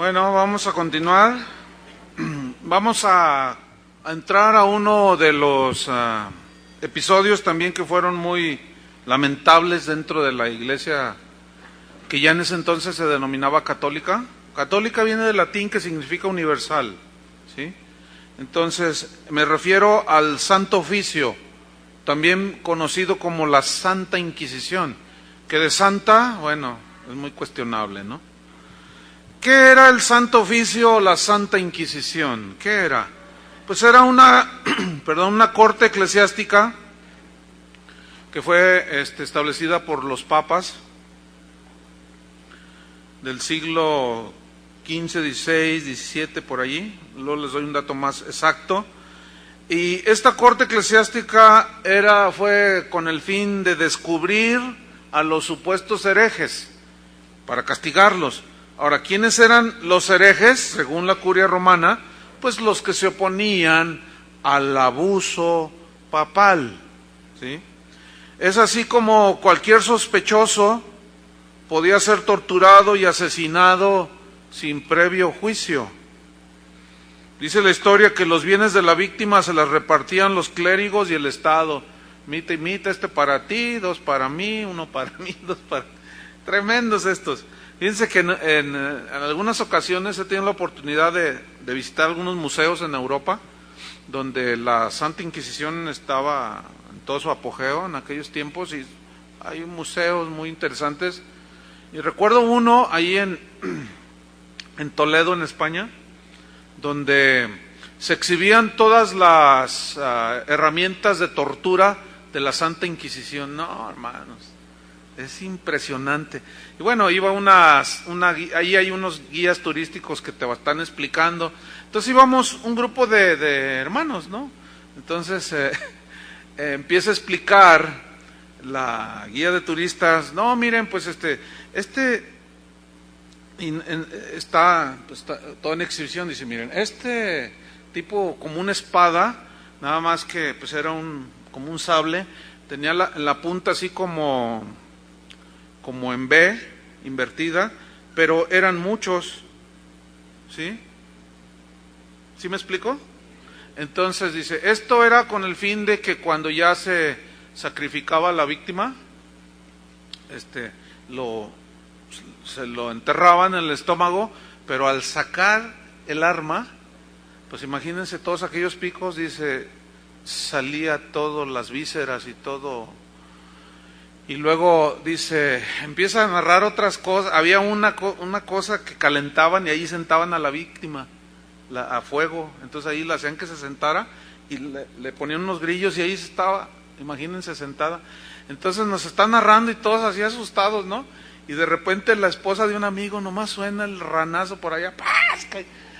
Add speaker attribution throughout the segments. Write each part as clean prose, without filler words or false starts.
Speaker 1: Bueno, vamos a continuar. Vamos a entrar a uno de los episodios también que fueron muy lamentables dentro de la iglesia que ya en ese entonces se denominaba católica. Católica viene del latín que significa universal, ¿sí? Entonces me refiero al Santo Oficio, también conocido como la Santa Inquisición, que de santa, bueno, es muy cuestionable, ¿no? ¿Qué era el Santo Oficio o la Santa Inquisición? ¿Qué era? Pues era una, una corte eclesiástica que fue establecida por los papas del siglo XV, XVI, XVII, por allí. Luego les doy un dato más exacto. Y esta corte eclesiástica fue con el fin de descubrir a los supuestos herejes para castigarlos. Ahora, ¿quiénes eran los herejes, según la curia romana? Pues los que se oponían al abuso papal, ¿sí? Es así como cualquier sospechoso podía ser torturado y asesinado sin previo juicio. Dice la historia que los bienes de la víctima se las repartían los clérigos y el Estado. Mita y mita, este para ti, dos para mí, uno para mí, dos para... Tremendos estos. Fíjense que en algunas ocasiones he tenido la oportunidad de visitar algunos museos en Europa, donde la Santa Inquisición estaba en todo su apogeo en aquellos tiempos, y hay museos muy interesantes. Y recuerdo uno ahí en Toledo, en España, donde se exhibían todas las herramientas de tortura de la Santa Inquisición. No, hermanos, es impresionante. Y bueno, iba ahí hay unos guías turísticos que te están explicando. Entonces íbamos un grupo de hermanos, ¿no? Entonces empieza a explicar la guía de turistas. No, miren, pues está todo en exhibición. Dice, miren, este tipo como una espada, nada más que pues era como un sable, tenía la punta así como en B, invertida, pero eran muchos, ¿sí? ¿Sí me explico? Entonces dice, esto era con el fin de que cuando ya se sacrificaba a la víctima, se lo enterraban en el estómago, pero al sacar el arma, pues imagínense todos aquellos picos, dice, salía todo, las vísceras y todo. Y luego dice, empieza a narrar otras cosas. Había una cosa que calentaban y ahí sentaban a la víctima a fuego. Entonces ahí la hacían que se sentara y le ponían unos grillos y ahí estaba, imagínense, sentada. Entonces nos está narrando y todos así asustados, ¿no? Y de repente la esposa de un amigo nomás suena el ranazo por allá. ¡Paz!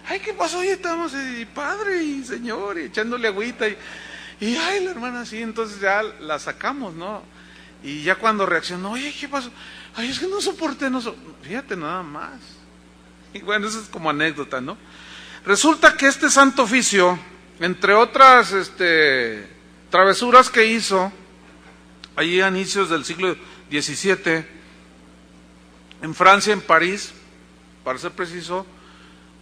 Speaker 1: ¡Ay, qué pasó! Y estamos, padre y señor, y echándole agüita. Y ay, la hermana así. Entonces ya la sacamos, ¿no? Y ya cuando reaccionó, oye, ¿qué pasó? Ay, es que no soporté, fíjate nada más. Y bueno, eso es como anécdota, ¿no? Resulta que este Santo Oficio, entre otras travesuras que hizo, allí a inicios del siglo XVII, en Francia, en París, para ser preciso,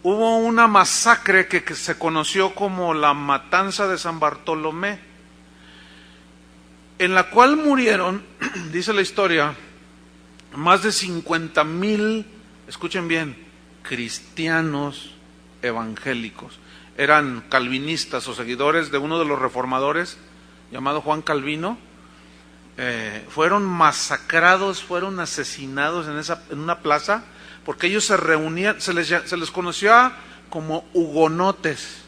Speaker 1: hubo una masacre que se conoció como la Matanza de San Bartolomé, en la cual murieron, dice la historia, más de 50,000, escuchen bien, cristianos evangélicos. Eran calvinistas o seguidores de uno de los reformadores, llamado Juan Calvino. Fueron masacrados, fueron asesinados en una plaza, porque ellos se reunían, se les conocía como hugonotes,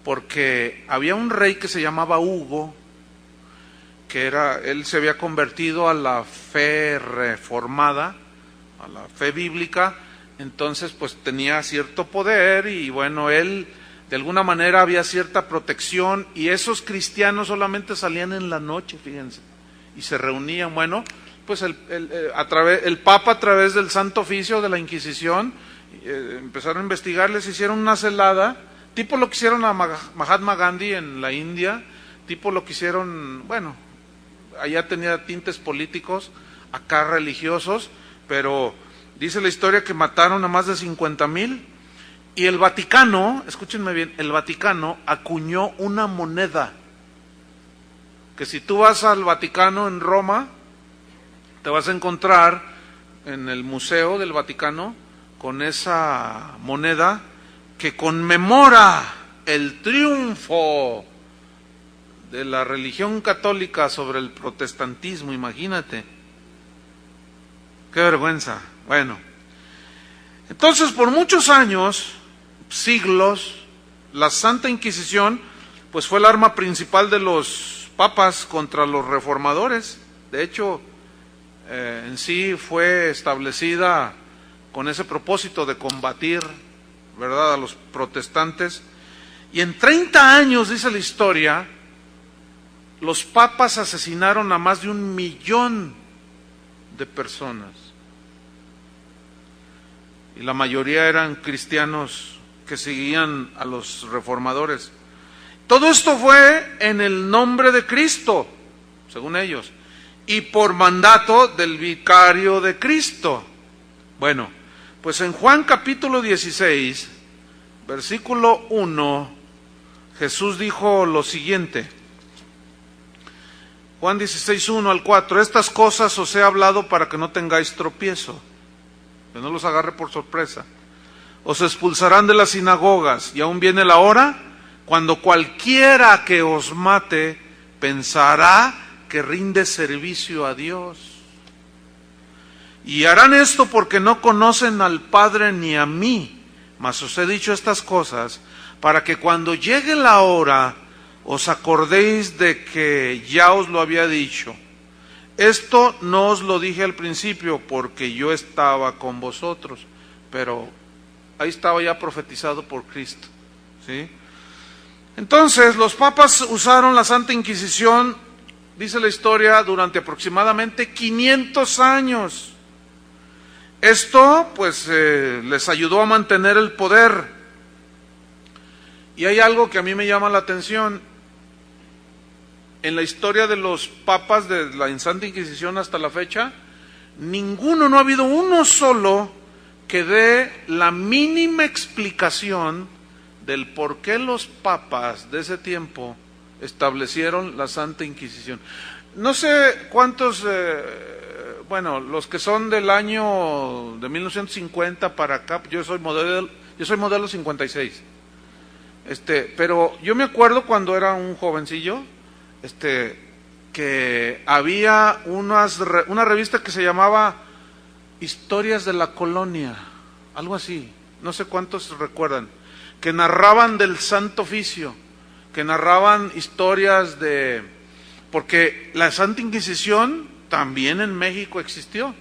Speaker 1: porque había un rey que se llamaba Hugo, él se había convertido a la fe reformada, a la fe bíblica. Entonces pues tenía cierto poder y bueno, él de alguna manera había cierta protección, y esos cristianos solamente salían en la noche, fíjense, y se reunían. Bueno, pues el Papa, a través del Santo Oficio de la Inquisición, empezaron a investigarles, hicieron una celada, tipo lo que hicieron a Mahatma Gandhi en la India, tipo lo que hicieron, bueno, allá tenía tintes políticos, acá religiosos, pero Dice la historia que mataron a más de 50,000 y el Vaticano, escúchenme bien, el Vaticano acuñó una moneda que si tú vas al Vaticano en Roma, te vas a encontrar en el Museo del Vaticano con esa moneda que conmemora el triunfo de la religión católica sobre el protestantismo, imagínate. Qué vergüenza. Bueno, entonces por muchos años, siglos, la Santa Inquisición pues fue el arma principal de los papas contra los reformadores. De hecho, en sí fue establecida con ese propósito de combatir, ¿verdad?, a los protestantes. Y en 30 años, dice la historia, los papas asesinaron a más de 1,000,000 de personas. Y la mayoría eran cristianos que seguían a los reformadores. Todo esto fue en el nombre de Cristo, según ellos, y por mandato del vicario de Cristo. Bueno, pues en Juan capítulo 16, versículo 1, Jesús dijo lo siguiente. Juan 16, 1 al 4, estas cosas os he hablado para que no tengáis tropiezo, que no los agarre por sorpresa. Os expulsarán de las sinagogas, y aún viene la hora cuando cualquiera que os mate pensará que rinde servicio a Dios. Y harán esto porque no conocen al Padre ni a mí, mas os he dicho estas cosas para que cuando llegue la hora os acordéis de que ya os lo había dicho. Esto no os lo dije al principio porque yo estaba con vosotros, pero ahí estaba ya profetizado por Cristo, ¿sí? Entonces, los papas usaron la Santa Inquisición, dice la historia, durante aproximadamente 500 años. Esto, pues, les ayudó a mantener el poder. Y hay algo que a mí me llama la atención. En la historia de los papas de la Santa Inquisición hasta la fecha, no ha habido uno solo que dé la mínima explicación del por qué los papas de ese tiempo establecieron la Santa Inquisición. No sé cuántos, los que son del año de 1950 para acá, yo soy modelo 56. Pero yo me acuerdo cuando era un jovencillo, que había una revista que se llamaba Historias de la Colonia, algo así, no sé cuántos recuerdan, que narraban del Santo Oficio, que narraban historias porque la Santa Inquisición también en México existió,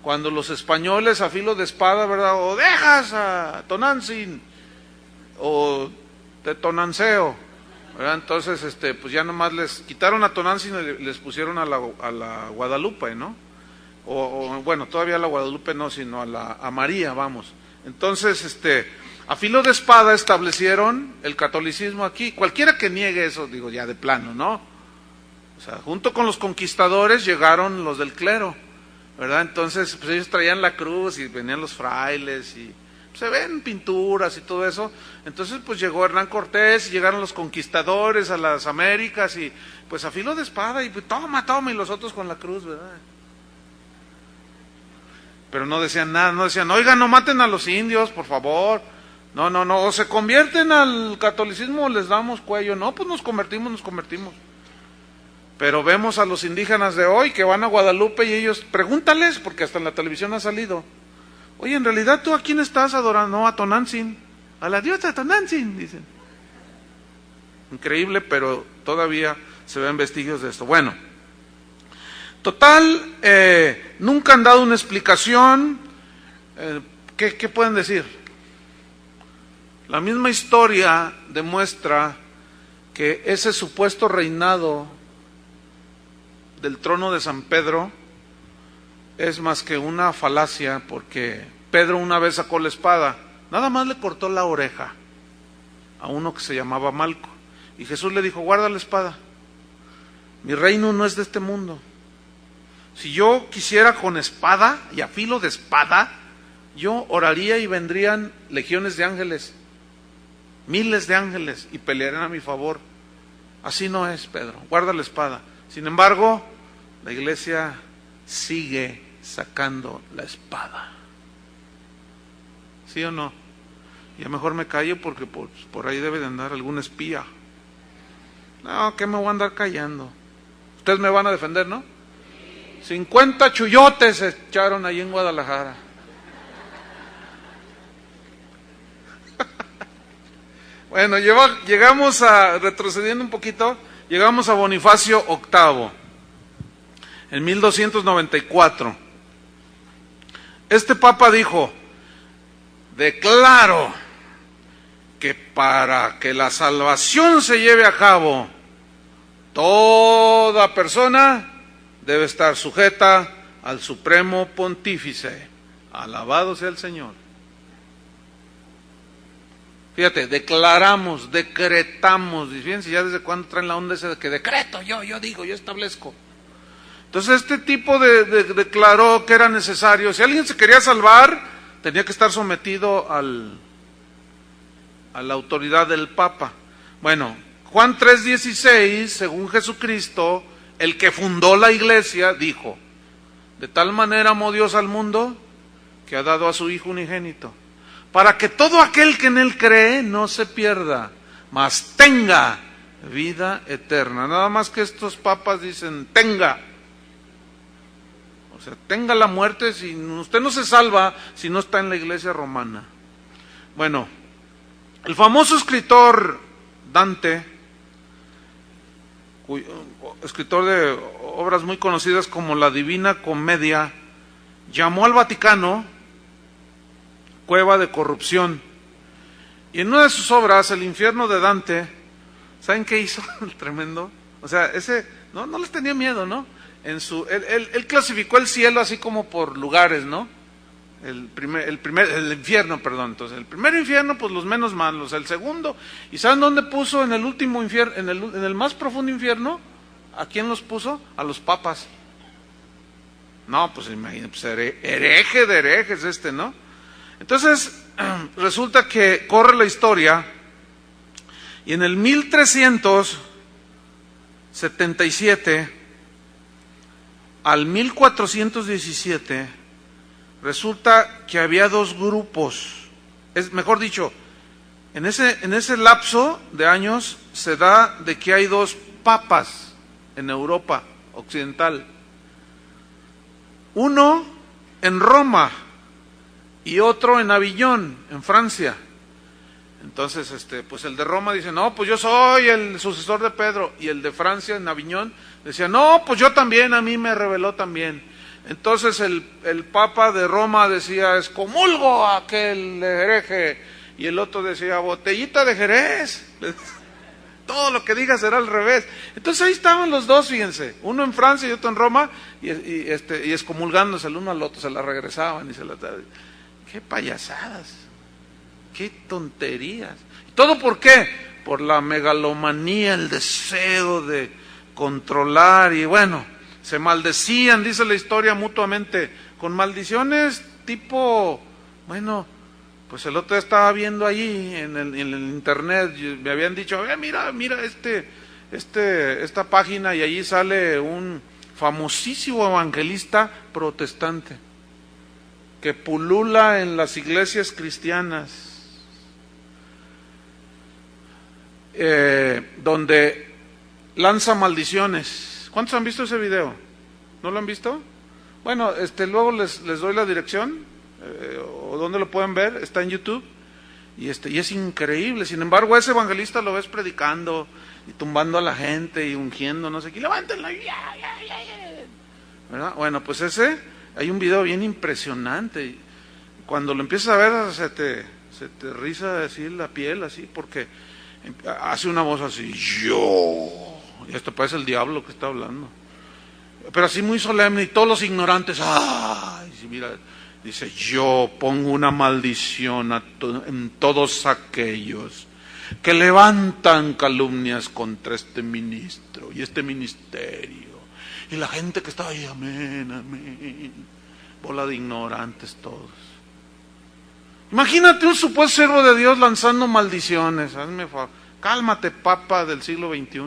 Speaker 1: cuando los españoles a filo de espada, ¿verdad?, o dejas a Tonantzin, o te tonanceo, ¿verdad? Entonces, pues ya nomás les quitaron a Tonantzin y les pusieron a la Guadalupe, ¿no? Bueno, todavía a la Guadalupe no, sino a María, vamos. Entonces, a filo de espada establecieron el catolicismo aquí. Cualquiera que niegue eso, digo, ya de plano, ¿no? O sea, junto con los conquistadores llegaron los del clero, ¿verdad? Entonces, pues ellos traían la cruz y venían los frailes y se ven pinturas y todo eso. Entonces, pues llegó Hernán Cortés y llegaron los conquistadores a las Américas y pues a filo de espada y pues toma, y los otros con la cruz, ¿verdad? Pero no decían nada, no decían, oigan, no maten a los indios, por favor. No, o se convierten al catolicismo o les damos cuello. No, pues nos convertimos. Pero vemos a los indígenas de hoy que van a Guadalupe y ellos, pregúntales, porque hasta en la televisión ha salido. Oye, en realidad, ¿tú a quién estás adorando? No, a Tonantzin, a la diosa Tonantzin, dicen. Increíble, pero todavía se ven vestigios de esto. Bueno, total, nunca han dado una explicación. ¿Qué pueden decir? La misma historia demuestra que ese supuesto reinado del trono de San Pedro es más que una falacia, porque Pedro una vez sacó la espada, nada más le cortó la oreja a uno que se llamaba Malco, y Jesús le dijo, guarda la espada, mi reino no es de este mundo. Si yo quisiera con espada y a filo de espada yo oraría y vendrían legiones de ángeles, miles de ángeles, y pelearían a mi favor. Así no es, Pedro, guarda la espada. Sin embargo, la iglesia sigue sacando la espada. ¿Sí o no? Y a lo mejor me callo porque por ahí debe de andar algún espía. No, ¿qué me voy a andar callando? Ustedes me van a defender, ¿no? 50 chuyotes se echaron ahí en Guadalajara. Bueno, llegamos retrocediendo un poquito, llegamos a Bonifacio VIII, en 1294. Este papa dijo: declaro que para que la salvación se lleve a cabo, toda persona debe estar sujeta al Supremo Pontífice. Alabado sea el Señor. Fíjate, declaramos, decretamos. Y fíjense ya desde cuándo traen la onda esa de que decreto, yo digo, yo establezco. Entonces este tipo declaró que era necesario. Si alguien se quería salvar, tenía que estar sometido a la autoridad del Papa. Bueno, Juan 3:16, según Jesucristo, el que fundó la iglesia, dijo: de tal manera amó Dios al mundo que ha dado a su Hijo unigénito, para que todo aquel que en él cree no se pierda, mas tenga vida eterna. Nada más que estos papas dicen tenga. O sea, tenga la muerte. Si usted no se salva si no está en la iglesia romana. Bueno, el famoso escritor Dante, escritor de obras muy conocidas como la Divina Comedia, llamó al Vaticano cueva de corrupción. Y en una de sus obras, El infierno de Dante, ¿saben qué hizo? El tremendo. O sea, ese no les tenía miedo, ¿no? Él clasificó el cielo así como por lugares, ¿no? El infierno, perdón. Entonces, el primer infierno, pues los menos malos. El segundo, ¿y saben dónde puso en el último infierno, en el más profundo infierno? ¿A quién los puso? A los papas. No, pues imagínate, pues hereje de herejes ¿no? Entonces, resulta que corre la historia, y en el 1377 al 1417, resulta que había dos grupos. Mejor dicho, en ese lapso de años se da de que hay dos papas en Europa occidental. Uno en Roma y otro en Avillón, en Francia. Entonces, pues el de Roma dice: no, pues yo soy el sucesor de Pedro. Y el de Francia, en Avillón, decía: no, pues yo también, a mí me reveló también. Entonces el Papa de Roma decía: excomulgo a aquel hereje. Y el otro decía: botellita de Jerez. Todo lo que diga será al revés. Entonces ahí estaban los dos, fíjense, uno en Francia y otro en Roma, y excomulgándose el uno al otro, se la regresaban y se la... ¡Qué payasadas! ¡Qué tonterías! ¿Todo por qué? Por la megalomanía, el deseo de controlar, y bueno, se maldecían, dice la historia, mutuamente, con maldiciones tipo, bueno, pues el otro día estaba viendo allí en el internet, me habían dicho: mira esta página, y allí sale un famosísimo evangelista protestante que pulula en las iglesias cristianas, donde lanza maldiciones. ¿Cuántos han visto ese video? ¿No lo han visto? Bueno, luego les doy la dirección, o donde lo pueden ver. Está en YouTube, y es increíble. Sin embargo, ese evangelista lo ves predicando y tumbando a la gente y ungiendo, no sé qué, levántenla, ¿verdad? Bueno, pues hay un video bien impresionante. Cuando lo empiezas a ver, se te riza así la piel, así, porque hace una voz así: yo. Y esto parece el diablo que está hablando. Pero así muy solemne, y todos los ignorantes, ¡ay! Sí, mira, dice: yo pongo una maldición en todos aquellos que levantan calumnias contra este ministro y este ministerio. Y la gente que estaba ahí: amén, amén. Bola de ignorantes todos. Imagínate un supuesto siervo de Dios lanzando maldiciones. Hazme favor. Cálmate, papa del siglo XXI.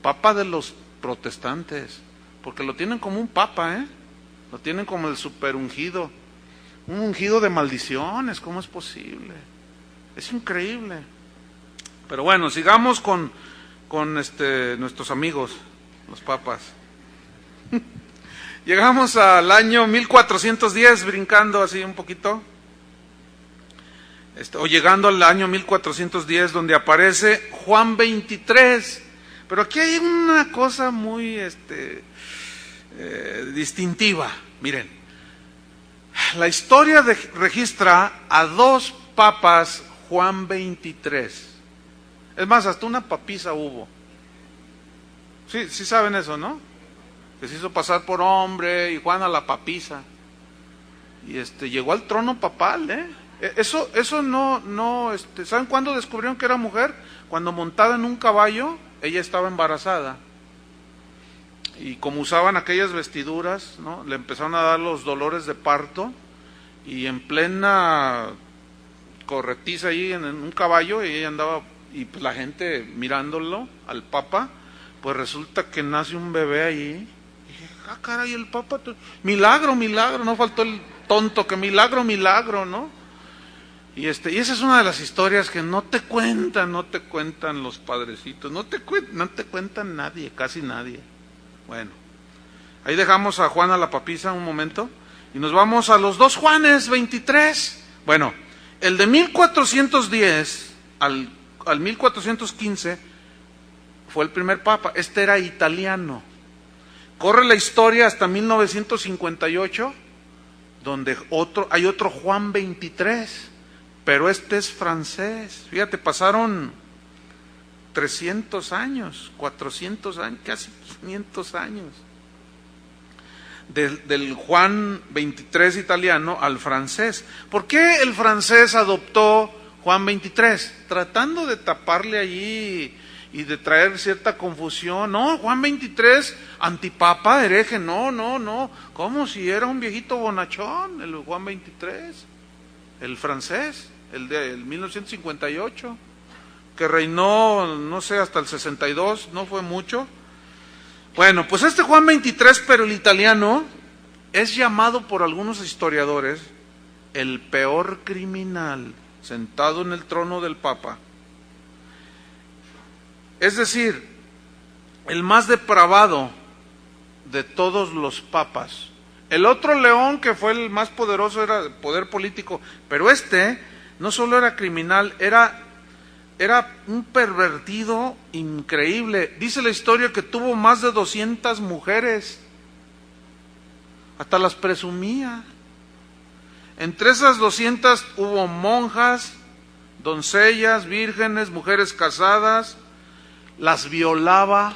Speaker 1: Papa de los protestantes. Porque lo tienen como un papa, ¿eh? Lo tienen como el super ungido. Un ungido de maldiciones. ¿Cómo es posible? Es increíble. Pero bueno, sigamos con nuestros amigos, los papas. Llegamos al año 1410, brincando así un poquito. O llegando al año 1410, donde aparece Juan 23. Pero aquí hay una cosa muy distintiva. Miren, la historia registra a dos papas Juan 23. Es más, hasta una papisa hubo. Sí saben eso, ¿no? Que se hizo pasar por hombre y Juana la papisa. Y llegó al trono papal, ¿eh? Eso no, ¿saben cuándo descubrieron que era mujer? Cuando montada en un caballo, ella estaba embarazada. Y como usaban aquellas vestiduras, ¿no? Le empezaron a dar los dolores de parto y en plena corretiza ahí en un caballo, y ella andaba, y pues la gente mirándolo al papa, pues resulta que nace un bebé ahí. Y dije, caray, el papa, milagro, no faltó el tonto que milagro, ¿no? Y esa es una de las historias que no te cuentan los padrecitos, no te cuentan nadie, casi nadie. Bueno, ahí dejamos a Juana la papisa un momento y nos vamos a los dos Juanes 23. Bueno, el de 1410 al 1415 fue el primer papa. Este era italiano. Corre la historia hasta 1958, donde hay otro Juan 23. Pero este es francés. Fíjate, pasaron 300 años, 400 años, casi 500 años. Del Juan 23 italiano al francés. ¿Por qué el francés adoptó Juan 23? Tratando de taparle allí y de traer cierta confusión. No, Juan 23, antipapa, hereje, no. Como si era un viejito bonachón, el Juan 23. El francés, el de 1958, que reinó, no sé, hasta el 62, no fue mucho. Bueno, pues este Juan 23, pero el italiano, es llamado por algunos historiadores el peor criminal sentado en el trono del Papa. Es decir, el más depravado de todos los papas. El otro León, que fue el más poderoso, era poder político, pero no solo era criminal, era un pervertido increíble. Dice la historia que tuvo más de 200 mujeres, hasta las presumía. Entre esas 200 hubo monjas, doncellas, vírgenes, mujeres casadas, las violaba.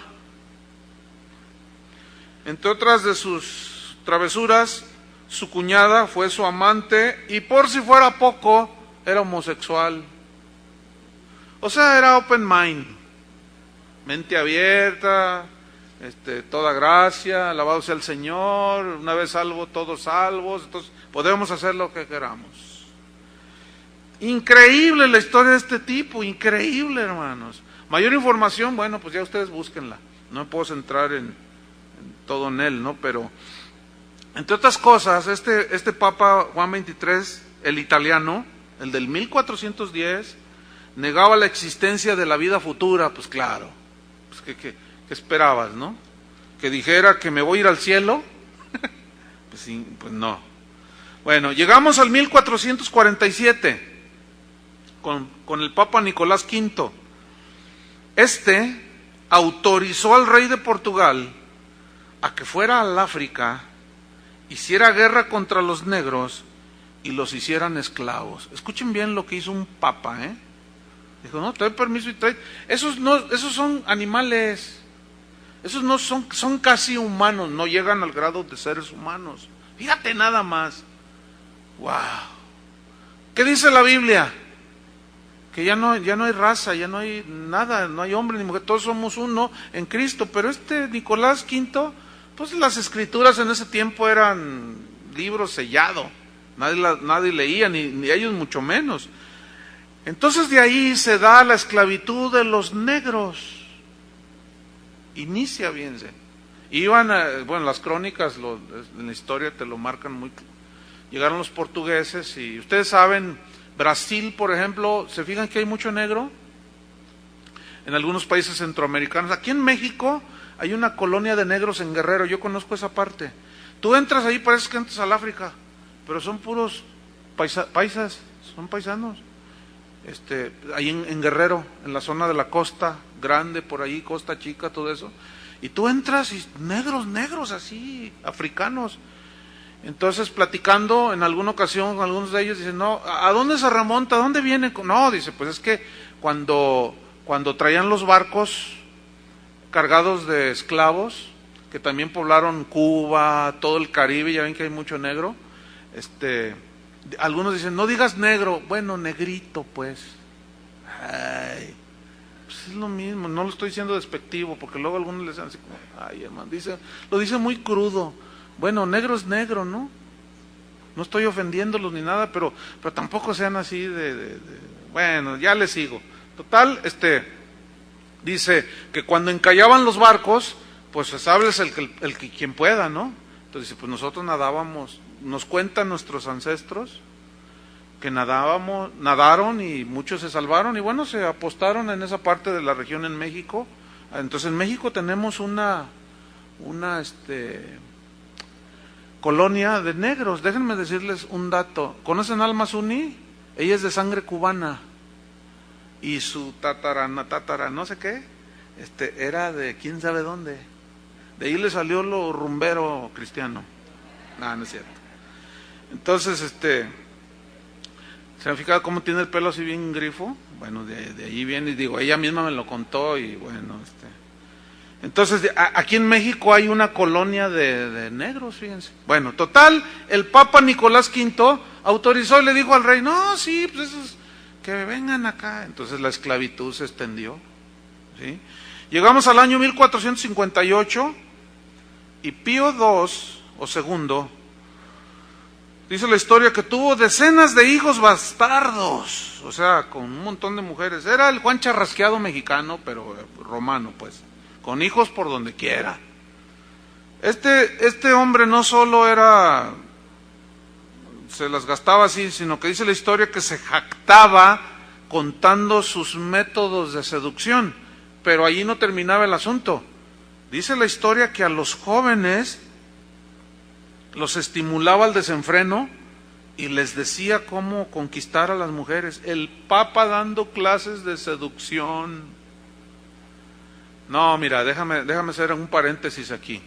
Speaker 1: Entre otras de sus travesuras, su cuñada fue su amante y por si fuera poco, era homosexual. O sea, era open mind, mente abierta, toda gracia, alabado sea el Señor, una vez salvo, todos salvos, entonces podemos hacer lo que queramos. Increíble la historia de este tipo, increíble, hermanos. Mayor información, bueno, pues ya ustedes búsquenla, no puedo centrar en todo en él, ¿no? Pero entre otras cosas, este Papa Juan 23, el italiano, el del 1410, negaba la existencia de la vida futura. Pues claro, pues ¿qué esperabas, no? Que dijera que me voy a ir al cielo. Pues sí, pues no. Bueno, llegamos al 1447 con el Papa Nicolás V. Autorizó al rey de Portugal a que fuera al África, hiciera guerra contra los negros y los hicieran esclavos. Escuchen bien lo que hizo un papa, ¿eh? Dijo, no, te doy permiso y trae. Esos son animales. Esos no son casi humanos, no llegan al grado de seres humanos. Fíjate nada más. Wow. ¿Qué dice la Biblia? Que ya no hay raza, ya no hay nada, no hay hombre ni mujer, todos somos uno en Cristo. Pero Nicolás V, pues las escrituras en ese tiempo eran libros sellados, nadie leía, ni ellos mucho menos. Entonces de ahí se da la esclavitud de los negros. Inicia, fíjense. Iban, bueno, las crónicas en la historia te lo marcan muy. Llegaron los portugueses y ustedes saben, Brasil, por ejemplo, ¿se fijan que hay mucho negro? En algunos países centroamericanos. Aquí en México hay una colonia de negros en Guerrero, yo conozco esa parte. Tú entras ahí, parece que entras al África, pero son puros paisas, son paisanos. Ahí en Guerrero, en la zona de la Costa Grande, por ahí, Costa Chica, todo eso. Y tú entras y negros así, africanos. Entonces, platicando en alguna ocasión, algunos de ellos dicen, no, ¿a dónde se remonta? ¿A dónde viene? No, dice, pues es que cuando traían los barcos cargados de esclavos, que también poblaron Cuba, todo el Caribe, ya ven que hay mucho negro, algunos dicen, no digas negro, bueno, negrito pues. Ay, pues es lo mismo, no lo estoy diciendo despectivo, porque luego algunos les dicen así como, ay hermano, lo dice muy crudo. Bueno, negro es negro, ¿no? No estoy ofendiéndolos ni nada, pero tampoco sean así bueno, ya les sigo. Total, dice que cuando encallaban los barcos, pues se sabe quien pueda, ¿no? Entonces dice, pues nosotros nadábamos, nos cuentan nuestros ancestros que nadaron y muchos se salvaron y bueno, se apostaron en esa parte de la región en México. Entonces en México tenemos una colonia de negros. Déjenme decirles un dato. ¿Conocen a Alma Zuni? Ella es de sangre cubana y su tatara, no sé qué, era de quién sabe dónde. De ahí le salió lo rumbero cristiano. No es cierto. Entonces, ¿se han fijado cómo tiene el pelo así bien grifo? Bueno, de ahí viene, y digo, ella misma me lo contó y bueno, Entonces, aquí en México hay una colonia de negros, fíjense. Bueno, total, el Papa Nicolás V autorizó y le dijo al rey, no, sí, pues esos, que vengan acá. Entonces la esclavitud se extendió, ¿sí? Llegamos al año 1458 y Pío II, o segundo, dice la historia que tuvo decenas de hijos bastardos, o sea, con un montón de mujeres. Era el Juan Charrasqueado mexicano, pero romano, pues, con hijos por donde quiera. Este hombre no solo se las gastaba así, sino que dice la historia que se jactaba contando sus métodos de seducción, pero allí no terminaba el asunto. Dice la historia que a los jóvenes los estimulaba al desenfreno y les decía cómo conquistar a las mujeres. El Papa dando clases de seducción. No, mira, déjame hacer un paréntesis aquí.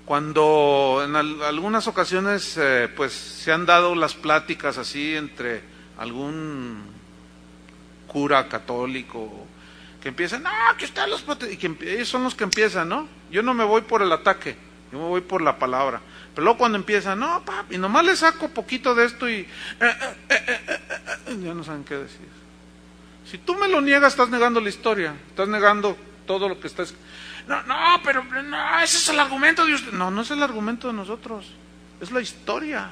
Speaker 1: Cuando en algunas ocasiones pues se han dado las pláticas así entre algún cura católico que empiezan, que ustedes los y que ellos son los que empiezan, ¿no? Yo no me voy por el ataque, yo me voy por la palabra. Pero luego cuando empiezan, no, papi, nomás le saco poquito de esto y ya no saben qué decir. Si tú me lo niegas, estás negando la historia, estás negando todo lo que estás. Pero ese es el argumento de usted. No es el argumento de nosotros, es la historia.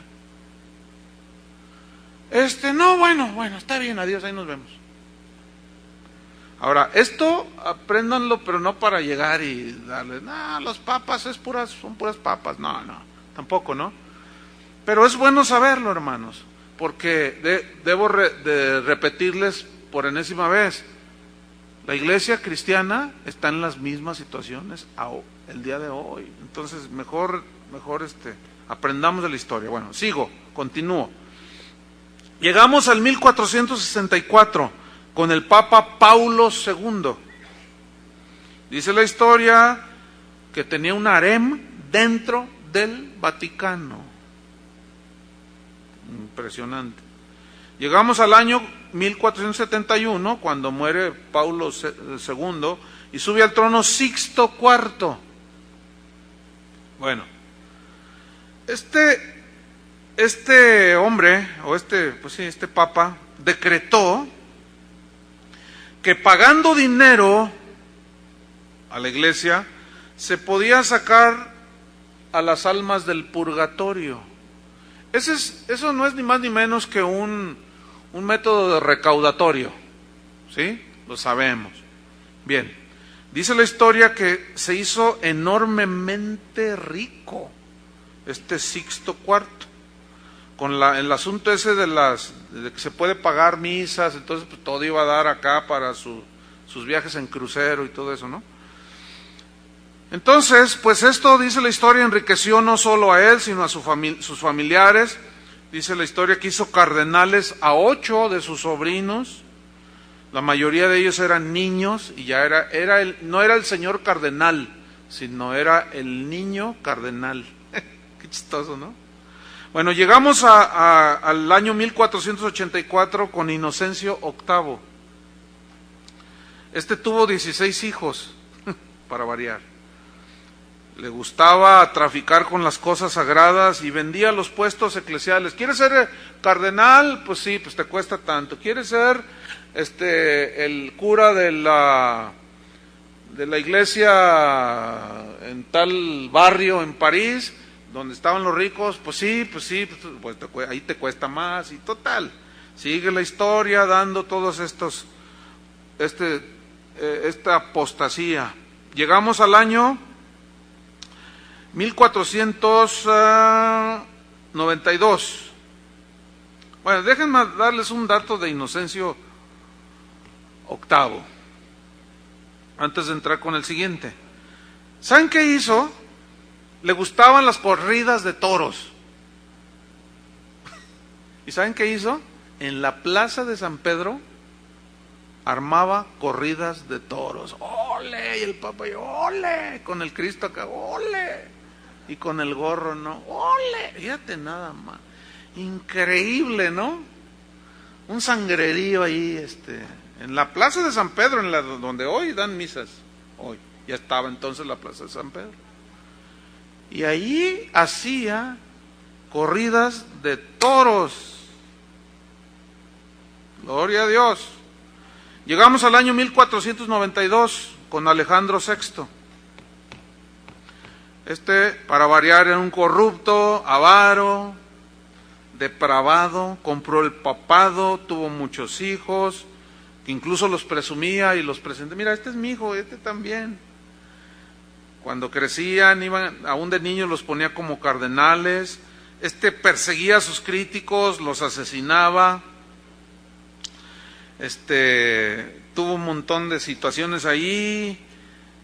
Speaker 1: Bueno, está bien, adiós, ahí nos vemos. Ahora, esto apréndanlo, pero no para llegar y darle, los papas son puras papas, no, tampoco, ¿no? Pero es bueno saberlo, hermanos, porque debo de repetirles por enésima vez, la iglesia cristiana está en las mismas situaciones el día de hoy. Entonces, mejor aprendamos de la historia. Bueno, continúo. Llegamos al 1464 con el Papa Paulo II. Dice la historia que tenía un harem dentro del Vaticano. Impresionante. Llegamos al año 1471, cuando muere Paulo II, y sube al trono Sixto IV. Bueno, este hombre, o este papa, decretó que pagando dinero a la iglesia, se podía sacar a las almas del purgatorio. Eso no es ni más ni menos que un método de recaudatorio, ¿sí? Lo sabemos. Bien, dice la historia que se hizo enormemente rico Sixto IV, con el asunto ese de que se puede pagar misas, entonces pues, todo iba a dar acá para sus viajes en crucero y todo eso, ¿no? Entonces, pues esto, dice la historia, enriqueció no solo a él, sino a sus familiares. Dice la historia que hizo cardenales a 8 de sus sobrinos. La mayoría de ellos eran niños y ya no era el señor cardenal, sino era el niño cardenal. Qué chistoso, ¿no? Bueno, llegamos al año 1484 con Inocencio VIII. Tuvo 16 hijos, para variar. Le gustaba traficar con las cosas sagradas y vendía los puestos eclesiales. ¿Quieres ser cardenal? Pues sí, pues te cuesta tanto. ¿Quieres ser el cura de la iglesia en tal barrio en París, donde estaban los ricos? Pues sí, ahí te cuesta más. Y total, sigue la historia dando todos esta apostasía. Llegamos al año 1492. Bueno, déjenme darles un dato de Inocencio VIII, antes de entrar con el siguiente. ¿Saben qué hizo? Le gustaban las corridas de toros. ¿Y saben qué hizo? En la plaza de San Pedro armaba corridas de toros. ¡Ole! Y el Papa, ¡ole! Con el Cristo acá, ¡ole! Y con el gorro, ¿no? ¡Ole! Fíjate nada más. Increíble, ¿no? Un sangrerío ahí, en la plaza de San Pedro, donde hoy dan misas. Hoy. Ya estaba entonces la plaza de San Pedro. Y ahí hacía corridas de toros. Gloria a Dios. Llegamos al año 1492 con Alejandro VI. Para variar, era un corrupto, avaro, depravado, compró el papado, tuvo muchos hijos, que incluso los presumía y los presentaba. Mira, este es mi hijo, este también. Cuando crecían, aún de niños los ponía como cardenales. Perseguía a sus críticos, los asesinaba. Tuvo un montón de situaciones ahí,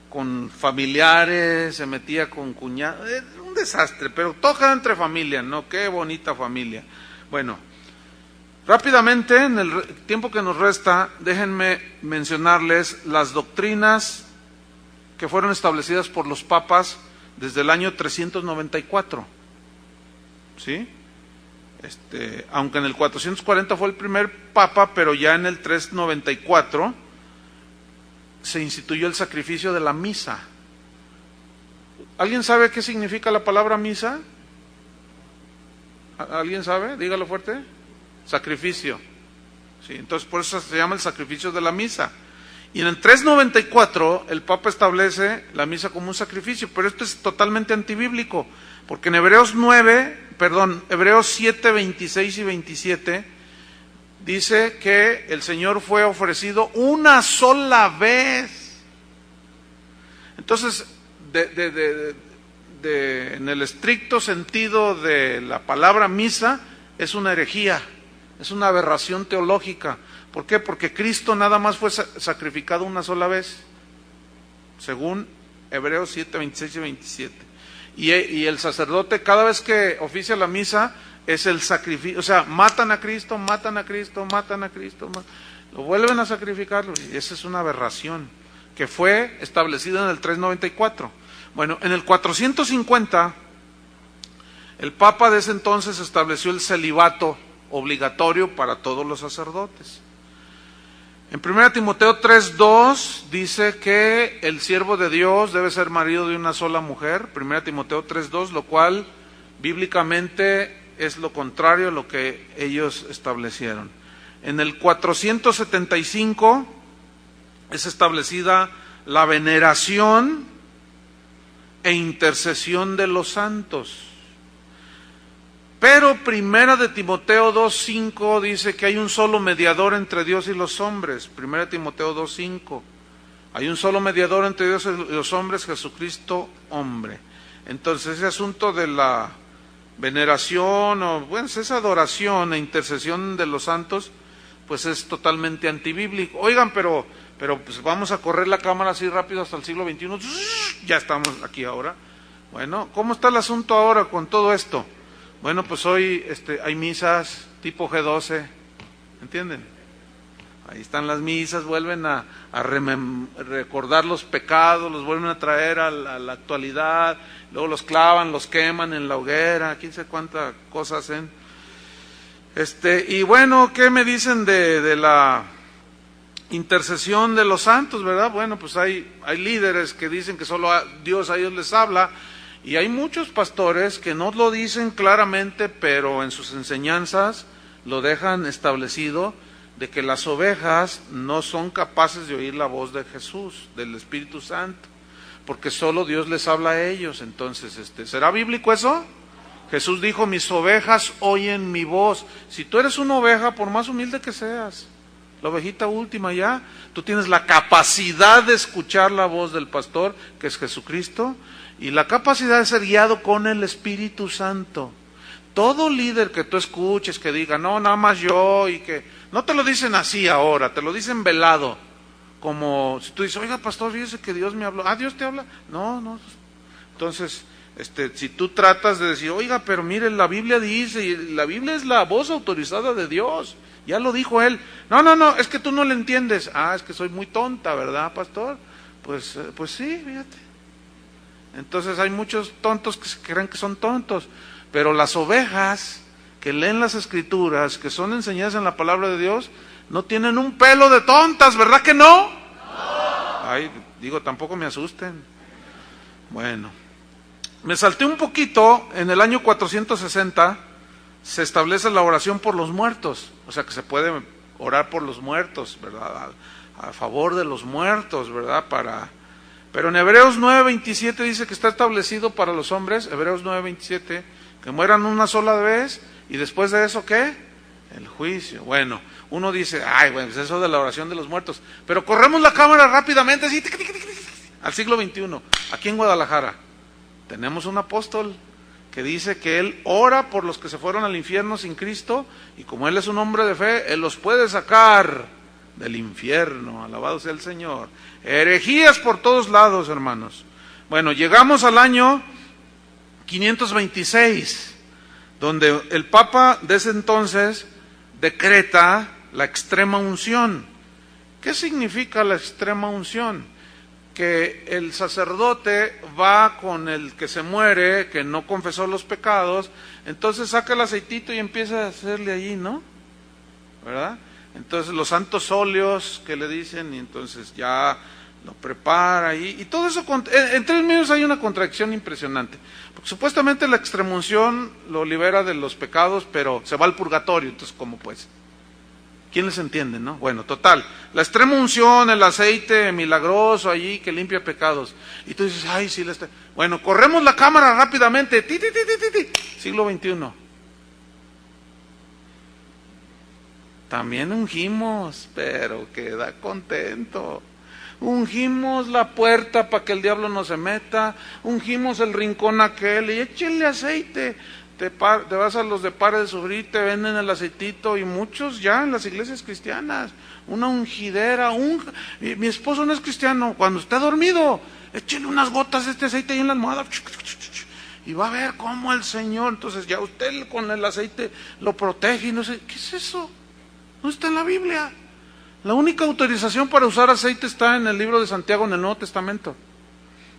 Speaker 1: con familiares, se metía con cuñados, un desastre, pero todo entre familia, ¿no? Qué bonita familia. Bueno, rápidamente, en el tiempo que nos resta, déjenme mencionarles las doctrinas que fueron establecidas por los papas desde el año 394, ¿sí? Aunque en el 440 fue el primer papa, pero ya en el 394 se instituyó el sacrificio de la misa. ¿Alguien sabe qué significa la palabra misa? ¿Alguien sabe? Dígalo fuerte. Sacrificio. Sí, entonces por eso se llama el sacrificio de la misa. Y en el 394 el Papa establece la misa como un sacrificio, pero esto es totalmente antibíblico, porque en Hebreos 7, 26 y 27 dice que el Señor fue ofrecido una sola vez. Entonces, en el estricto sentido de la palabra misa, es una herejía, es una aberración teológica. ¿Por qué? Porque Cristo nada más fue sacrificado una sola vez, según Hebreos 7, 26 y 27. Y el sacerdote, cada vez que oficia la misa, es el sacrificio, o sea, matan a Cristo, lo vuelven a sacrificar, y esa es una aberración que fue establecida en el 394. Bueno, en el 450, el Papa de ese entonces estableció el celibato obligatorio para todos los sacerdotes. En 1 Timoteo 3:2 dice que el siervo de Dios debe ser marido de una sola mujer, 1 Timoteo 3:2, lo cual bíblicamente es lo contrario a lo que ellos establecieron. En el 475 es establecida la veneración e intercesión de los santos. Pero Primera de Timoteo 2:5 dice que hay un solo mediador entre Dios y los hombres. Primera de Timoteo 2:5. Hay un solo mediador entre Dios y los hombres, Jesucristo hombre. Entonces ese asunto de la veneración, o bueno, esa adoración e intercesión de los santos, pues es totalmente antibíblico. Oigan, pero pues vamos a correr la cámara así rápido hasta el siglo XXI. Ya estamos aquí ahora. Bueno, ¿cómo está el asunto ahora con todo esto? Bueno, pues hoy hay misas tipo G12, ¿entienden? Ahí están las misas, vuelven a recordar los pecados, los vuelven a traer a la actualidad, luego los clavan, los queman en la hoguera, quién sabe cuántas cosas hacen. Y bueno, ¿qué me dicen de la intercesión de los santos, verdad? Bueno, pues hay líderes que dicen que solo Dios a ellos les habla, y hay muchos pastores que no lo dicen claramente, pero en sus enseñanzas lo dejan establecido, de que las ovejas no son capaces de oír la voz de Jesús, del Espíritu Santo, porque solo Dios les habla a ellos. Entonces, ¿será bíblico eso? Jesús dijo, mis ovejas oyen mi voz. Si tú eres una oveja, por más humilde que seas, la ovejita última ya, tú tienes la capacidad de escuchar la voz del pastor, que es Jesucristo, y la capacidad de ser guiado con el Espíritu Santo. Todo líder que tú escuches que diga, no, nada más yo, y que no te lo dicen así ahora, te lo dicen velado, como si tú dices, oiga pastor, fíjese que Dios me habló. ¿Dios te habla? No. Entonces, si tú tratas de decir, oiga, pero mire, la Biblia dice, y la Biblia es la voz autorizada de Dios, ya lo dijo él. No, es que tú no le entiendes. Es que soy muy tonta, ¿verdad, pastor? Pues sí, fíjate. Entonces hay muchos tontos que se creen que son tontos, pero las ovejas que leen las Escrituras, que son enseñadas en la palabra de Dios, no tienen un pelo de tontas, ¿verdad que no? Tampoco me asusten. Bueno, me salté un poquito. En el año 460 se establece la oración por los muertos, o sea que se puede orar por los muertos, ¿verdad? A favor de los muertos, ¿verdad? Pero en Hebreos 9:27 dice que está establecido para los hombres, Hebreos 9:27, que mueran una sola vez, y después de eso, ¿qué? El juicio. Bueno, uno dice, bueno, pues eso de la oración de los muertos, pero corremos la cámara rápidamente, así, al siglo XXI, aquí en Guadalajara, tenemos un apóstol que dice que él ora por los que se fueron al infierno sin Cristo, y como él es un hombre de fe, él los puede sacar del infierno, alabado sea el Señor. Herejías por todos lados, hermanos. Bueno, llegamos al año 526, donde el Papa de ese entonces decreta la extrema unción. ¿Qué significa la extrema unción? Que el sacerdote va con el que se muere, que no confesó los pecados, entonces saca el aceitito y empieza a hacerle allí, ¿no? ¿Verdad? Entonces los santos óleos que le dicen, y entonces ya lo prepara ahí, y todo eso, en 3 minutos hay una contradicción impresionante, porque supuestamente la extremunción lo libera de los pecados, pero se va al purgatorio. Entonces, ¿cómo pues? ¿Quién les entiende, no? Bueno, total, la extrema unción, el aceite milagroso allí que limpia pecados, y tú dices, sí, bueno, corremos la cámara rápidamente, siglo XXI. También ungimos, pero queda contento. Ungimos la puerta para que el diablo no se meta, ungimos el rincón aquel, y échenle aceite. Te vas a los de Pare de Sufrir, te venden el aceitito, y muchos ya en las iglesias cristianas, una ungidera. Mi esposo no es cristiano, cuando esté dormido, échele unas gotas de este aceite ahí en la almohada, y va a ver cómo el Señor, entonces ya usted con el aceite lo protege, y no sé, ¿qué es eso? No está en la Biblia. La única autorización para usar aceite está en el libro de Santiago, en el Nuevo Testamento.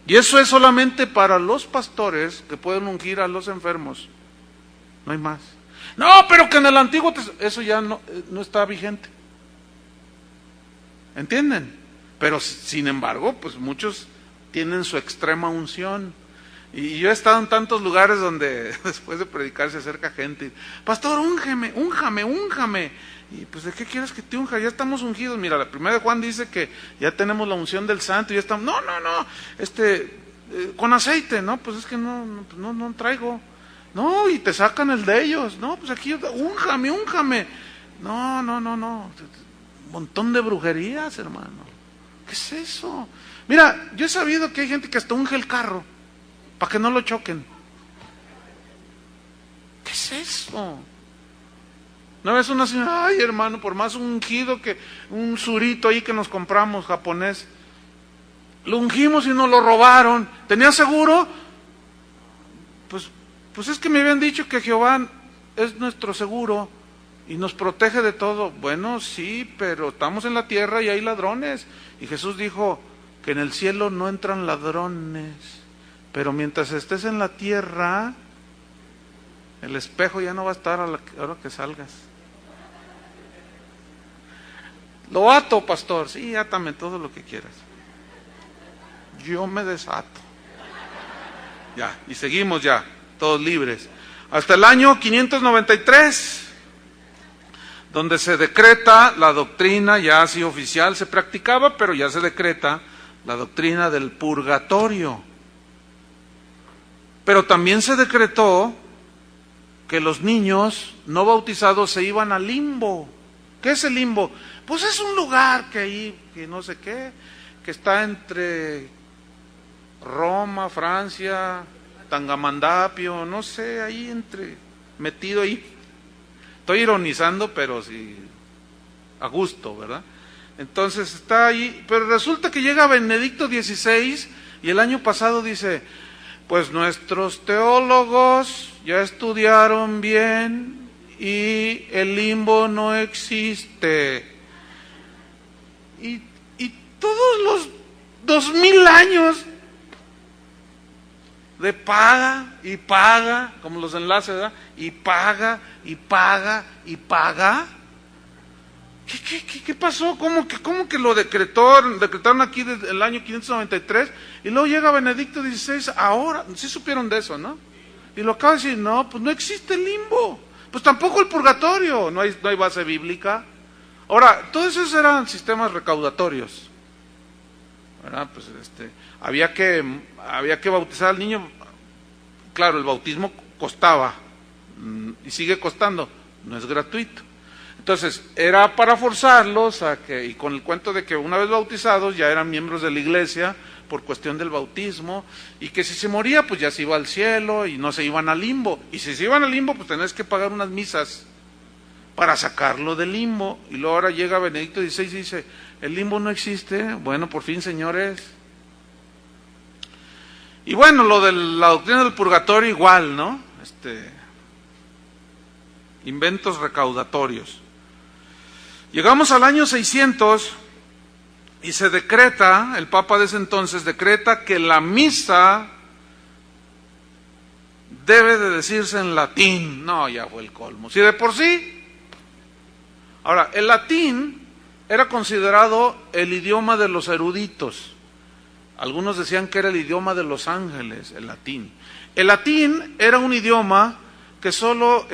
Speaker 1: Y eso es solamente para los pastores que pueden ungir a los enfermos. No hay más. No, pero que en el Antiguo Testamento, eso ya no está vigente. ¿Entienden? Pero sin embargo, pues muchos tienen su extrema unción. Y yo he estado en tantos lugares donde después de predicar se acerca gente. Pastor, úngeme. Y pues, ¿de qué quieres que te unja? Ya estamos ungidos. Mira, la primera de Juan dice que ya tenemos la unción del santo. Y ya estamos, no, con aceite, ¿no? Pues es que no traigo. No, y te sacan el de ellos. No, pues aquí, únjame. No. Un montón de brujerías, hermano. ¿Qué es eso? Mira, yo he sabido que hay gente que hasta unge el carro para que no lo choquen. ¿Qué es eso? Una vez una señora, ay hermano, por más ungido que un surito ahí que nos compramos japonés, lo ungimos y nos lo robaron. ¿Tenía seguro? Pues es que me habían dicho que Jehová es nuestro seguro y nos protege de todo. Bueno, sí, pero estamos en la tierra y hay ladrones. Y Jesús dijo que en el cielo no entran ladrones, pero mientras estés en la tierra, el espejo ya no va a estar a la hora que salgas. Lo ato, pastor. Sí, átame todo lo que quieras. Yo me desato. Ya, y seguimos ya, todos libres. Hasta el año 593, donde se decreta la doctrina, ya así oficial se practicaba, pero ya se decreta la doctrina del purgatorio. Pero también se decretó que los niños no bautizados se iban al limbo. ¿Qué es el limbo? Pues es un lugar que ahí, que no sé qué, que está entre Roma, Francia, Tangamandapio, no sé, ahí metido ahí. Estoy ironizando, pero sí, a gusto, ¿verdad? Entonces está ahí, pero resulta que llega Benedicto XVI y el año pasado dice, pues nuestros teólogos ya estudiaron bien y el limbo no existe. Y todos los 2000 años de paga y paga, como los enlaces, ¿verdad? Y paga. ¿Qué pasó? ¿Cómo que lo decretaron aquí desde el año 593 y luego llega Benedicto XVI? Ahora, sí supieron de eso, ¿no? Y lo acaba de decir, no, pues no existe el limbo, pues tampoco el purgatorio, no hay base bíblica. Ahora, todos esos eran sistemas recaudatorios, ¿verdad? Pues había que bautizar al niño. Claro, el bautismo costaba y sigue costando, no es gratuito. Entonces, era para forzarlos y con el cuento de que una vez bautizados ya eran miembros de la iglesia por cuestión del bautismo, y que si se moría, pues ya se iba al cielo y no se iban al limbo. Y si se iban al limbo, pues tenés que pagar unas misas para sacarlo del limbo. Y luego ahora llega Benedicto XVI y dice, el limbo no existe. Bueno, por fin, señores. Y bueno, lo de la doctrina del purgatorio igual, ¿no? Inventos recaudatorios. Llegamos al año 600 y se decreta, el Papa de ese entonces decreta que la misa debe de decirse en latín. No, ya fue el colmo. Si de por sí. Ahora, el latín era considerado el idioma de los eruditos. Algunos decían que era el idioma de los ángeles, el latín. El latín era un idioma que solo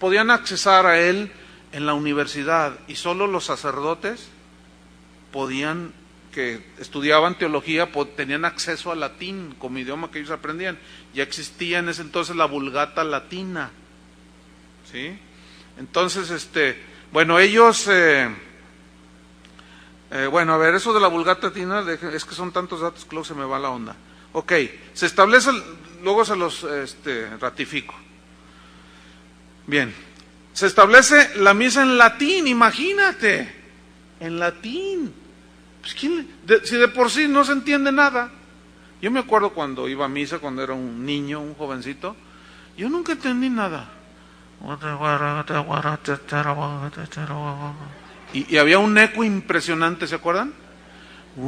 Speaker 1: podían accesar a él en la universidad, y solo los sacerdotes que estudiaban teología, tenían acceso al latín como idioma que ellos aprendían. Ya existía en ese entonces la Vulgata latina, ¿sí? Entonces, bueno, ellos, bueno, a ver, eso de la Vulgata latina, es que son tantos datos que luego se me va la onda. Ok, se establece, luego se los ratifico. Bien, se establece la misa en latín, imagínate, en latín. Pues si de por sí no se entiende nada. Yo me acuerdo cuando iba a misa, cuando era un niño, un jovencito, yo nunca entendí nada. Y había un eco impresionante, ¿se acuerdan? Y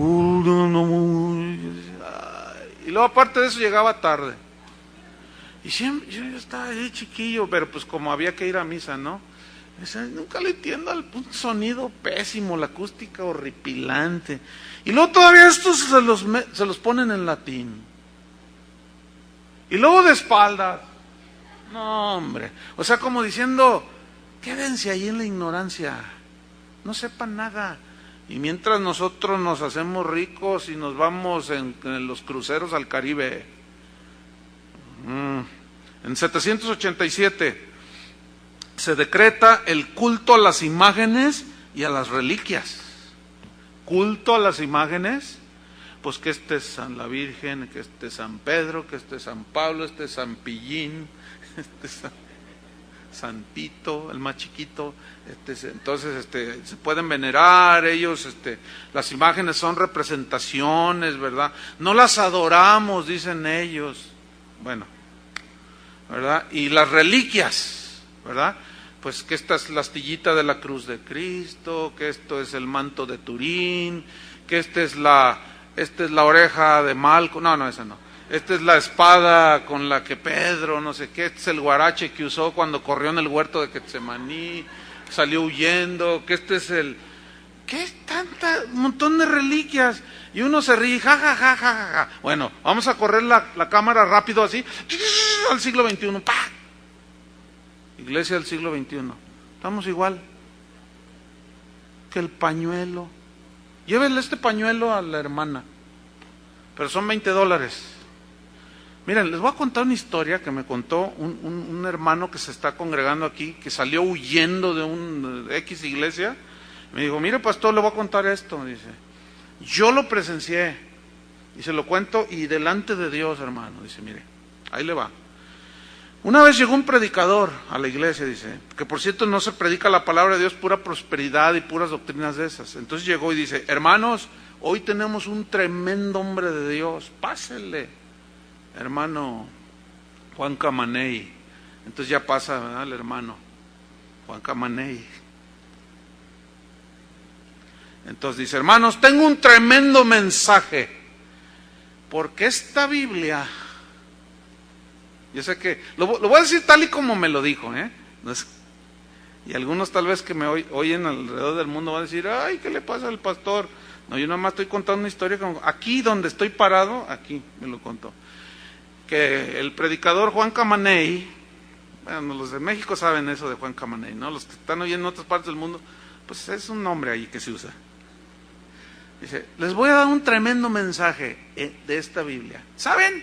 Speaker 1: luego aparte de eso llegaba tarde. Y siempre, yo estaba ahí chiquillo, pero pues como había que ir a misa, ¿no? Nunca le entiendo al sonido pésimo, la acústica horripilante. Y luego todavía estos se los ponen en latín. Y luego de espaldas. No, hombre. O sea, como diciendo, quédense ahí en la ignorancia. No sepan nada. Y mientras nosotros nos hacemos ricos y nos vamos en los cruceros al Caribe. En 787 se decreta el culto a las imágenes y a las reliquias. Culto a las imágenes, pues que este es San la Virgen, que este es San Pedro, que este es San Pablo, este es San Pillín, este es San Tito, el más chiquito. Entonces se pueden venerar ellos, las imágenes son representaciones, ¿verdad? No las adoramos, dicen ellos. Bueno, ¿verdad? Y las reliquias, ¿verdad? Pues que esta es la astillita de la cruz de Cristo, que esto es el manto de Turín, que esta es la oreja de Malco, no, esa no. Esta es la espada con la que Pedro, no sé qué, este es el guarache que usó cuando corrió en el huerto de Getsemaní, salió huyendo, que este es el... ¿Qué es tanta? Un montón de reliquias. Y uno se ríe, ja, ja, ja, ja, ja. Bueno, vamos a correr la cámara rápido así, al siglo XXI, ¡pah! Iglesia del siglo XXI. Estamos igual que el pañuelo. Llévenle este pañuelo a la hermana, pero son $20. Miren, les voy a contar una historia que me contó un hermano que se está congregando aquí, que salió huyendo de un X iglesia. Me dijo, mire pastor, le voy a contar esto. Dice, yo lo presencié y se lo cuento y delante de Dios, hermano. Dice, mire, ahí le va. Una vez llegó un predicador a la iglesia, dice, que por cierto no se predica la palabra de Dios, pura prosperidad y puras doctrinas de esas. Entonces llegó y dice, hermanos, hoy tenemos un tremendo hombre de Dios, pásenle, hermano Juan Camaney. Entonces ya pasa, ¿verdad? El hermano Juan Camaney. Entonces dice, hermanos, tengo un tremendo mensaje, porque esta Biblia... Yo sé que, lo voy a decir tal y como me lo dijo, y algunos tal vez que me oyen alrededor del mundo van a decir, ay, ¿qué le pasa al pastor? No, yo nada más estoy contando una historia, aquí donde estoy parado, aquí me lo contó, que el predicador Juan Camaney, bueno, los de México saben eso de Juan Camaney, ¿no? Los que están oyendo en otras partes del mundo, pues es un nombre ahí que se usa. Dice, les voy a dar un tremendo mensaje de esta Biblia. ¿Saben?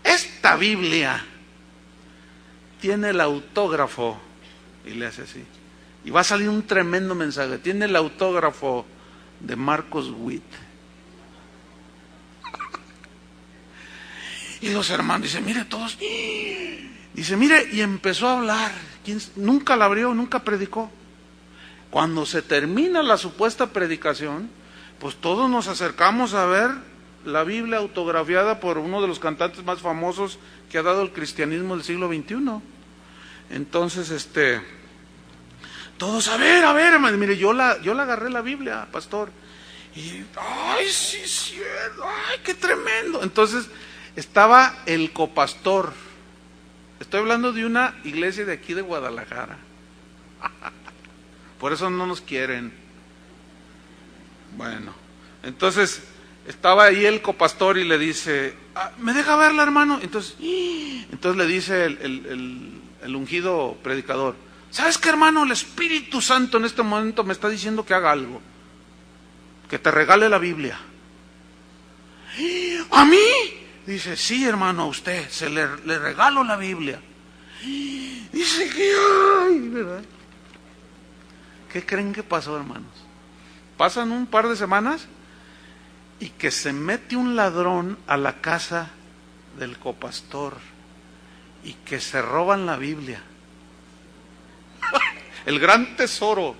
Speaker 1: Esta Biblia tiene el autógrafo, y le hace así, y va a salir un tremendo mensaje, tiene el autógrafo de Marcos Witt. Y los hermanos dicen, mire todos, dice, mire, y empezó a hablar, nunca la abrió, nunca predicó. Cuando se termina la supuesta predicación, pues todos nos acercamos a ver la Biblia autografiada por uno de los cantantes más famosos que ha dado el cristianismo del siglo XXI. Entonces, todos, a ver, hermano, mire, yo la agarré la Biblia, pastor, y, ay, sí, cierto, ay, qué tremendo. Entonces, estaba el copastor, estoy hablando de una iglesia de aquí de Guadalajara, por eso no nos quieren. Bueno, entonces, estaba ahí el copastor y le dice, ¿me deja verla, hermano? Entonces le dice el ungido predicador, ¿sabes qué, hermano? El Espíritu Santo en este momento me está diciendo que haga algo, que te regale la Biblia. ¿A mí? Dice, sí, hermano, a usted, le regalo la Biblia. Dice que, ay, ¿verdad? ¿Qué creen que pasó, hermanos? Pasan un par de semanas y que se mete un ladrón a la casa del copastor y que se roban la Biblia. El gran tesoro,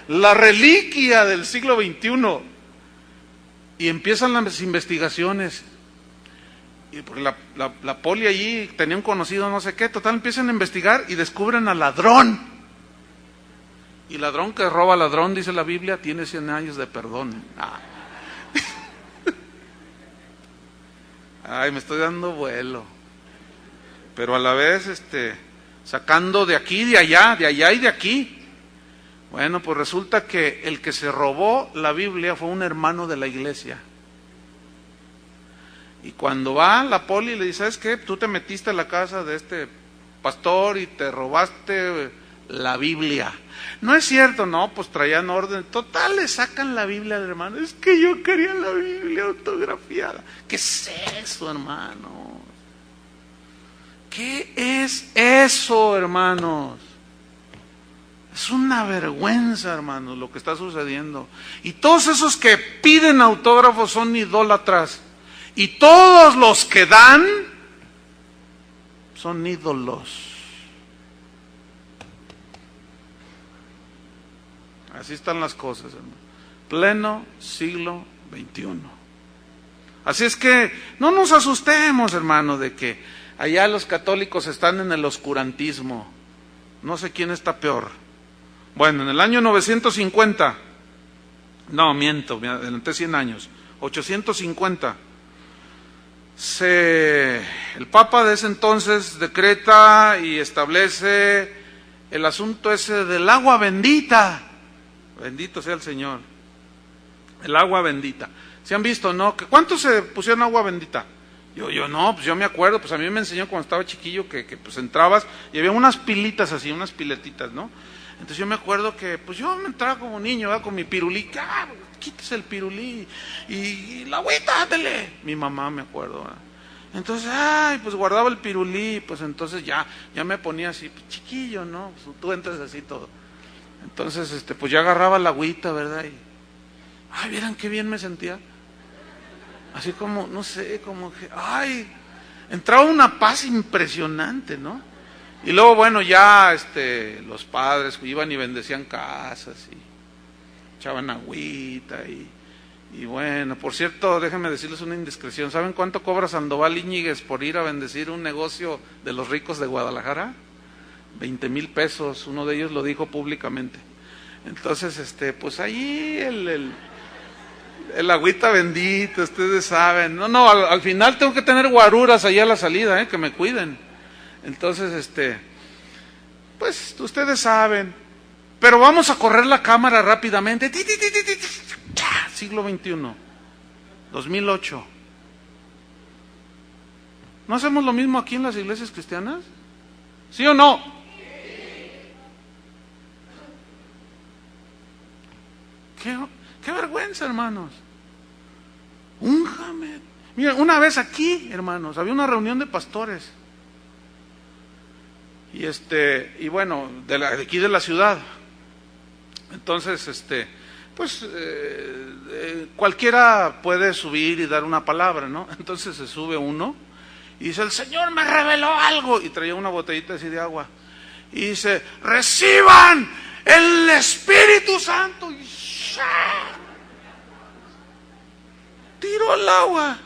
Speaker 1: la reliquia del siglo XXI. Y empiezan las investigaciones. Y porque la poli allí tenía un conocido no sé qué, total empiezan a investigar y descubren al ladrón. Y ladrón que roba ladrón, dice la Biblia, tiene 100 años de perdón. Ay, me estoy dando vuelo. Pero a la vez, sacando de aquí, de allá y de aquí. Bueno, pues resulta que el que se robó la Biblia fue un hermano de la iglesia. Y cuando va la poli le dice, ¿sabes qué? Tú te metiste a la casa de este pastor y te robaste la Biblia. No es cierto, no, pues traían orden. Total, le sacan la Biblia al hermano. Es que yo quería la Biblia autografiada. ¿Qué es eso, hermano? ¿Qué es eso, hermanos? Es una vergüenza, hermanos, lo que está sucediendo. Y todos esos que piden autógrafos son idólatras. Y todos los que dan son ídolos. Así están las cosas, hermano. Pleno siglo XXI. Así es que no nos asustemos, hermano, de que allá los católicos están en el oscurantismo. No sé quién está peor. Bueno, en el año 950, no, miento, me adelanté 100 años, 850, el Papa de ese entonces decreta y establece el asunto ese del agua bendita. Bendito sea el Señor. El agua bendita. ¿Se han visto, no? ¿Cuántos se pusieron agua bendita? Yo no, pues yo me acuerdo, pues a mí me enseñó cuando estaba chiquillo que pues entrabas y había unas pilitas así, unas piletitas, ¿no? Entonces yo me acuerdo que pues yo me entraba como niño, ¿verdad? Con mi pirulí, quítese el pirulí y la agüita, dale. Mi mamá, me acuerdo, ¿verdad? Entonces, pues guardaba el pirulí, pues entonces ya me ponía así, pues, chiquillo, ¿no? Pues, tú entras así todo. Entonces, pues ya agarraba la agüita, ¿verdad? Y, vieran qué bien me sentía. Así como, no sé, como que, entraba una paz impresionante, ¿no? Y luego, bueno, ya los padres iban y bendecían casas y echaban agüita y bueno, por cierto, déjenme decirles una indiscreción. ¿Saben cuánto cobra Sandoval Íñiguez por ir a bendecir un negocio de los ricos de Guadalajara? 20,000 pesos, uno de ellos lo dijo públicamente. Entonces, pues ahí el agüita bendita, ustedes saben. No, al final tengo que tener guaruras allá a la salida, que me cuiden. Entonces, pues ustedes saben. Pero vamos a correr la cámara rápidamente. Siglo XXI, 2008. ¿No hacemos lo mismo aquí en las iglesias cristianas? ¿Sí o no? Qué vergüenza, hermanos. Únjame. Mira, una vez aquí, hermanos, había una reunión de pastores. Y bueno, de aquí de la ciudad. Entonces, pues cualquiera puede subir y dar una palabra, ¿no? Entonces se sube uno y dice, el Señor me reveló algo, y traía una botellita así de agua, y dice, reciban el Espíritu Santo, y tiró el agua,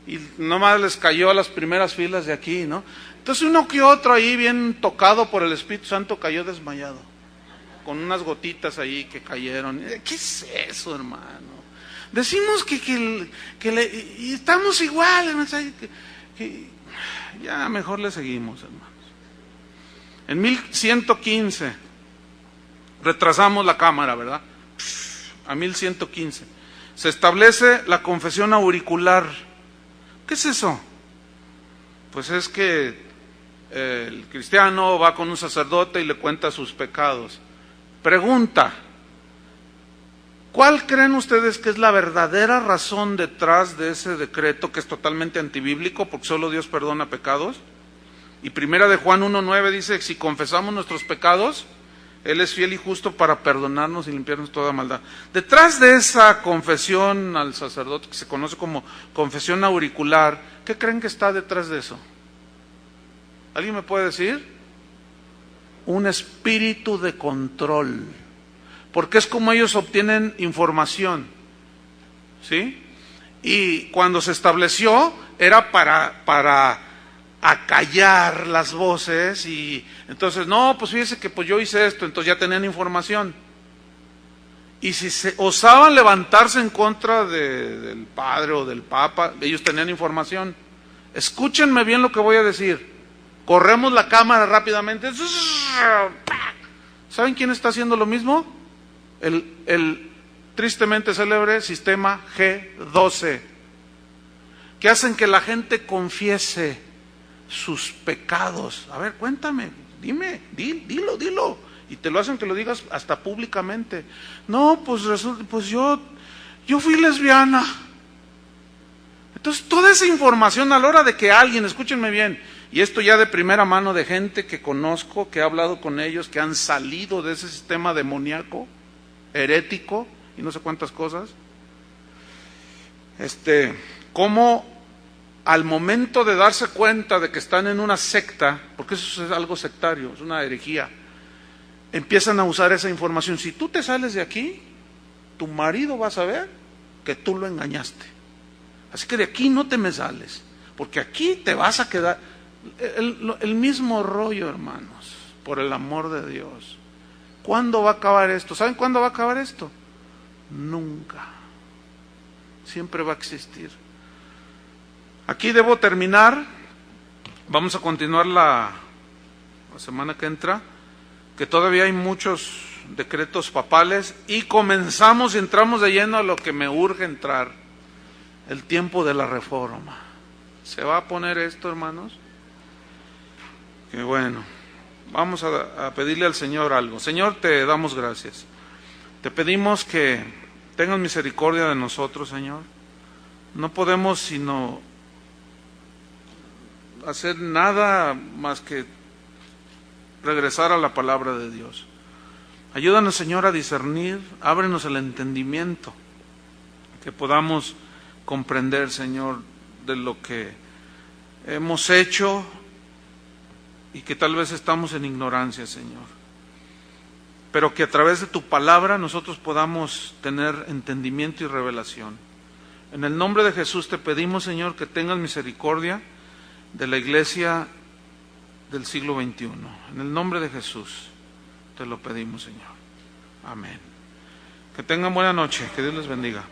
Speaker 1: y nomás les cayó a las primeras filas de aquí, ¿no? Entonces uno que otro ahí bien tocado por el Espíritu Santo cayó desmayado, con unas gotitas ahí que cayeron. ¿Qué es eso, hermano? Decimos que y estamos iguales, ya mejor le seguimos, hermanos. En 1115 retrasamos la cámara, ¿verdad? A 1115 se establece la confesión auricular. ¿Qué es eso? Pues es que el cristiano va con un sacerdote y le cuenta sus pecados. Pregunta, ¿cuál creen ustedes que es la verdadera razón detrás de ese decreto que es totalmente antibíblico, porque solo Dios perdona pecados? Y primera de Juan 1:9 dice, si confesamos nuestros pecados, Él es fiel y justo para perdonarnos y limpiarnos toda maldad. Detrás de esa confesión al sacerdote, que se conoce como confesión auricular, ¿qué creen que está detrás de eso? ¿Alguien me puede decir? Un espíritu de control, porque es como ellos obtienen información, ¿sí? Y cuando se estableció era para acallar las voces, y entonces, no, pues fíjese que pues yo hice esto, entonces ya tenían información. Y si se osaban levantarse en contra del padre o del papa, ellos tenían información. Escúchenme bien lo que voy a decir. Corremos la cámara rápidamente. ¿Saben quién está haciendo lo mismo? El tristemente célebre sistema G12, que hacen que la gente confiese sus pecados. A ver, cuéntame, dilo. Y te lo hacen que lo digas hasta públicamente. No, pues resulta, pues yo fui lesbiana. Entonces, toda esa información a la hora de que alguien, escúchenme bien, y esto ya de primera mano de gente que conozco, que he hablado con ellos, que han salido de ese sistema demoníaco, herético, y no sé cuántas cosas, cómo al momento de darse cuenta de que están en una secta, porque eso es algo sectario, es una herejía, empiezan a usar esa información. Si tú te sales de aquí, tu marido va a saber que tú lo engañaste. Así que de aquí no te me sales, porque aquí te vas a quedar. El mismo rollo, hermanos, por el amor de Dios. ¿Cuándo va a acabar esto? ¿Saben cuándo va a acabar esto? Nunca. Siempre va a existir. Aquí debo terminar. Vamos a continuar la semana que entra, que todavía hay muchos decretos papales, y comenzamos y entramos de lleno a lo que me urge entrar, el tiempo de la reforma. ¿Se va a poner esto, hermanos? Que bueno, vamos a pedirle al Señor algo. Señor, te damos gracias. Te pedimos que tengas misericordia de nosotros, Señor. No podemos sino hacer nada más que regresar a la palabra de Dios. Ayúdanos, Señor, a discernir, ábrenos el entendimiento, que podamos comprender, Señor, de lo que hemos hecho y que tal vez estamos en ignorancia, Señor. Pero que a través de tu palabra nosotros podamos tener entendimiento y revelación. En el nombre de Jesús te pedimos, Señor, que tengas misericordia de la iglesia del siglo XXI. En el nombre de Jesús te lo pedimos, Señor. Amén. Que tengan buena noche. Que Dios les bendiga.